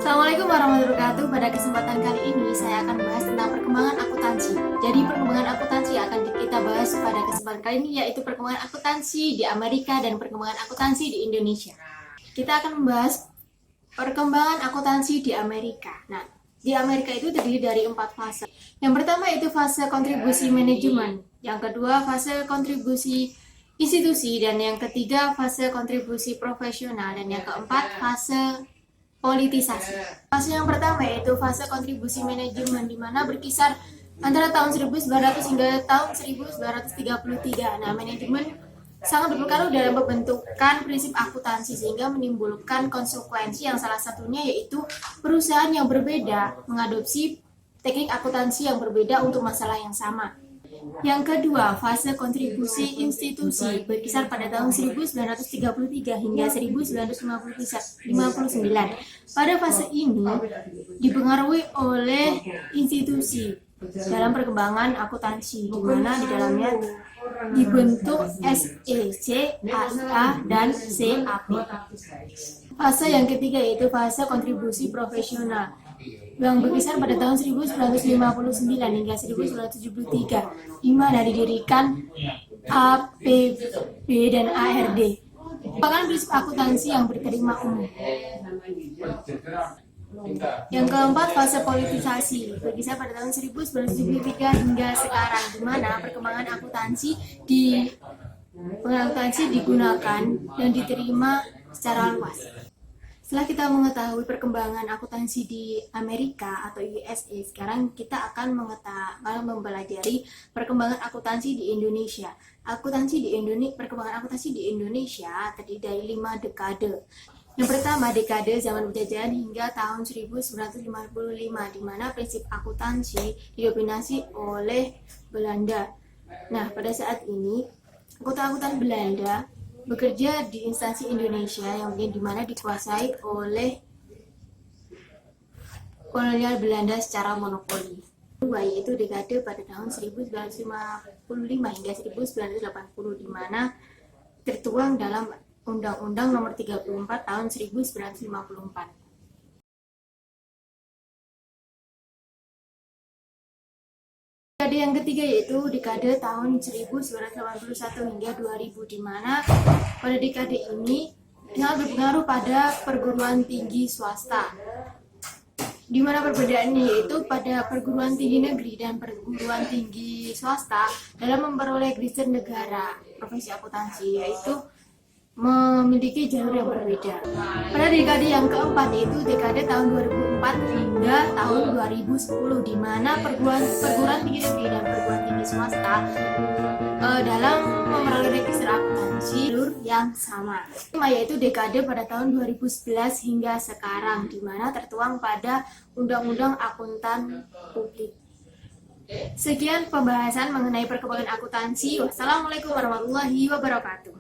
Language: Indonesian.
Assalamualaikum warahmatullahi wabarakatuh. Pada kesempatan kali ini saya akan membahas tentang perkembangan akuntansi. Jadi perkembangan akuntansi akan kita bahas pada kesempatan kali ini, yaitu perkembangan akuntansi di Amerika dan perkembangan akuntansi di Indonesia. Kita akan membahas perkembangan akuntansi di Amerika. Nah, di Amerika itu terdiri dari 4 fase. Yang pertama itu fase kontribusi manajemen, yang kedua fase kontribusi institusi, dan yang ketiga fase kontribusi profesional, dan yang keempat fase politisasi. Fase yang pertama yaitu fase kontribusi manajemen, di mana berkisar antara tahun 1900 hingga tahun 1933. Nah, manajemen sangat berpengaruh dalam pembentukan prinsip akuntansi sehingga menimbulkan konsekuensi yang salah satunya yaitu perusahaan yang berbeda mengadopsi teknik akuntansi yang berbeda untuk masalah yang sama. Yang kedua, fase kontribusi institusi berkisar pada tahun 1933 hingga 1959. Pada fase ini dipengaruhi oleh institusi dalam perkembangan akuntansi, di mana di dalamnya dibentuk SEC, AIA, dan CAP. Fase yang ketiga yaitu fase kontribusi profesional yang berkisar pada tahun 1959 hingga 1973, di mana didirikan APB dan ARD, merupakan prinsip akuntansi yang berterima umum. Yang keempat, fase politisasi berkisar pada tahun 1973 hingga sekarang, di mana perkembangan akuntansi digunakan dan diterima secara luas. Setelah kita mengetahui perkembangan akuntansi di Amerika atau USA, sekarang kita akan mempelajari perkembangan akuntansi di Indonesia. Perkembangan akuntansi di Indonesia terdiri dari 5 dekade. Yang pertama, dekade zaman penjajahan hingga tahun 1955, di mana prinsip akuntansi didominasi oleh Belanda. Nah, pada saat ini akuntan Belanda bekerja di instansi Indonesia yang di mana dikuasai oleh kolonial Belanda secara monopoli. Kedua yaitu dekade pada tahun 1955 hingga 1980, di mana tertuang dalam Undang-Undang Nomor 34 tahun 1954. Dekade yang ketiga yaitu dekade tahun 1981 hingga 2000, di mana pada dekade ini sangat berpengaruh pada perguruan tinggi swasta, di mana perbedaannya yaitu pada perguruan tinggi negeri dan perguruan tinggi swasta dalam memperoleh gelar negara profesi akuntansi yaitu memiliki jalur yang berbeda. Pada dekade yang keempat yaitu dekade tahun 2004 hingga tahun 2010, di mana perguruan tinggi negeri dan perguruan tinggi swasta dalam memperoleh register akuntansi jalur yang sama. Yaitu dekade pada tahun 2011 hingga sekarang, di mana tertuang pada Undang-Undang Akuntan Publik. Sekian pembahasan mengenai perkembangan akuntansi. Wassalamualaikum warahmatullahi wabarakatuh.